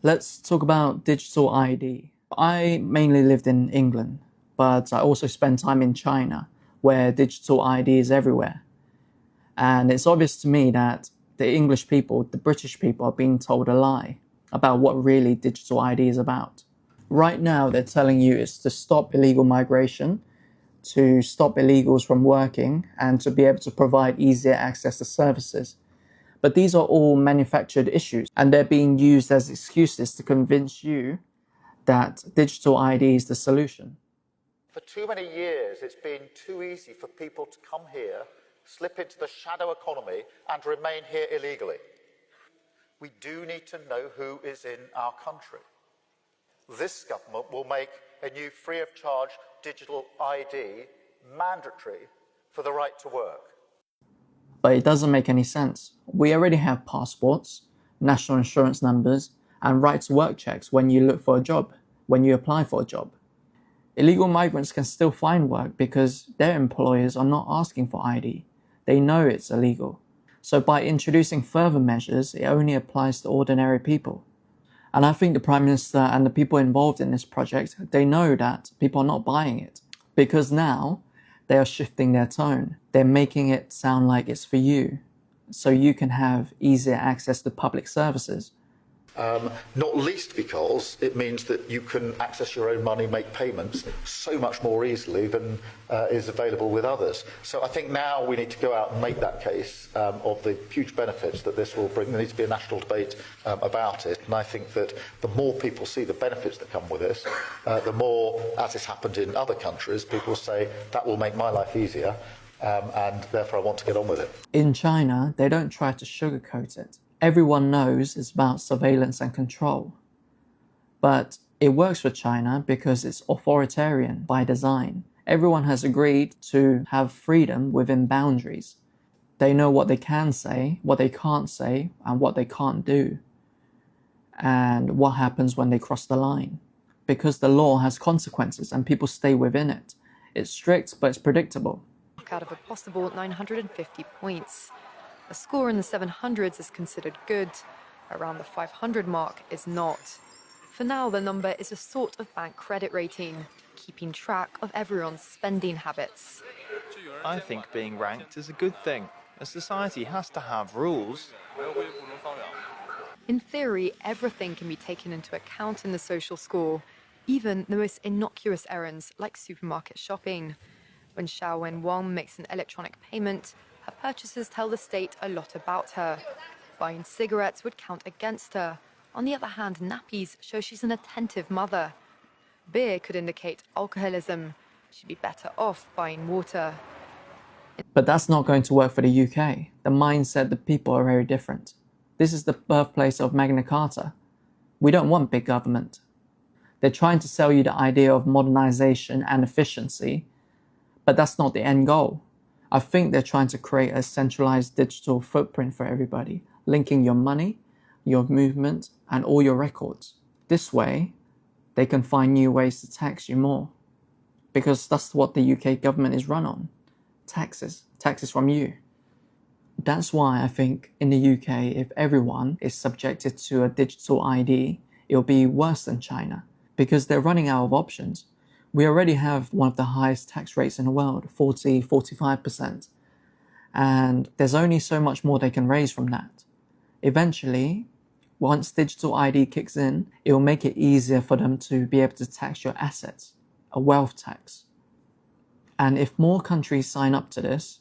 Let's talk about digital ID. I mainly lived in England, but I also spent time in China, where digital ID is everywhere. And it's obvious to me that the English people, the British people, are being told a lie about what really digital ID is about. Right now, they're telling you it's to stop illegal migration, to stop illegals from working, and to be able to provide easier access to services. But these are all manufactured issues, and they're being used as excuses to convince you that digital ID is the solution. For too many years, it's been too easy for people to come here, slip into the shadow economy, and remain here illegally. We do need to know who is in our country. This government will make a new free of charge digital ID mandatory for the right to work. But it doesn't make any sense. We already have passports, national insurance numbers, and right to work checks when you look for a job, when you apply for a job. Illegal migrants can still find work because their employers are not asking for ID. They know it's illegal. So by introducing further measures, it only applies to ordinary people. And I think the Prime Minister and the people involved in this project, they know that people are not buying it. Because now, they are shifting their tone. They're making it sound like it's for you, so you can have easier access to public services. Not least because it means that you can access your own money, make payments so much more easily than is available with others. So I think now we need to go out and make that case of the huge benefits that this will bring. There needs to be a national debate about it, and I think that the more people see the benefits that come with this, the more, as has happened in other countries, people say that will make my life easier, and therefore I want to get on with it. In China, they don't try to sugarcoat it. Everyone knows it's about surveillance and control. But it works for China because it's authoritarian by design. Everyone has agreed to have freedom within boundaries. They know what they can say, what they can't say, and what they can't do, and what happens when they cross the line. Because the law has consequences and people stay within it. It's strict, but it's predictable. Out of a possible 950 points. A score in the 700s is considered good. Around the 500 mark is not. For now, the number is a sort of bank credit rating, keeping track of everyone's spending habits. I think being ranked is a good thing. A society has to have rules. In theory, everything can be taken into account in the social score, even the most innocuous errands like supermarket shopping. When Xiao Wen Wang makes an electronic payment, her purchases tell the state a lot about her. Buying cigarettes would count against her. On the other hand, nappies show she's an attentive mother. Beer could indicate alcoholism. She'd be better off buying water. But that's not going to work for the UK. The mindset of the people are very different. This is the birthplace of Magna Carta. We don't want big government. They're trying to sell you the idea of modernization and efficiency, but that's not the end goal. I think they're trying to create a centralized digital footprint for everybody, linking your money, your movement, and all your records. This way, they can find new ways to tax you more. Because that's what the UK government is run on. Taxes from you. That's why I think in the UK, if everyone is subjected to a digital ID, it'll be worse than China. Because they're running out of options. We already have one of the highest tax rates in the world, 45%. And there's only so much more they can raise from that. Eventually, once digital ID kicks in, it will make it easier for them to be able to tax your assets, a wealth tax. And if more countries sign up to this,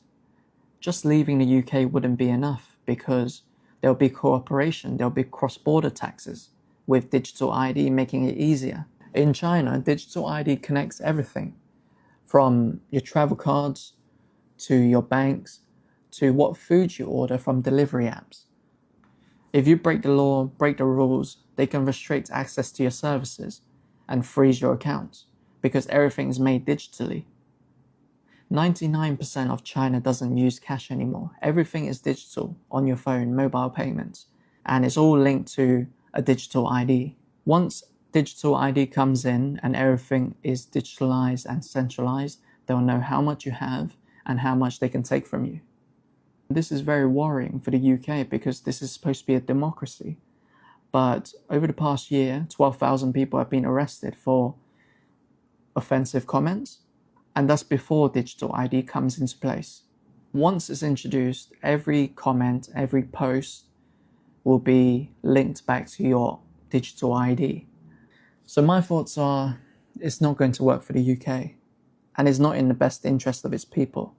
just leaving the UK wouldn't be enough because there'll be cooperation, there'll be cross-border taxes with digital ID making it easier. In China, digital ID connects everything, from your travel cards, to your banks, to what food you order from delivery apps. If you break the law, break the rules, they can restrict access to your services and freeze your accounts, because everything is made digitally. 99% of China doesn't use cash anymore. Everything is digital on your phone, mobile payments, and it's all linked to a digital ID. Once digital ID comes in and everything is digitalized and centralized, they'll know how much you have and how much they can take from you. This is very worrying for the UK because this is supposed to be a democracy. But over the past year, 12,000 people have been arrested for offensive comments, and that's before digital ID comes into place. Once it's introduced, every comment, every post will be linked back to your digital ID. So my thoughts are, it's not going to work for the UK, and it's not in the best interest of its people.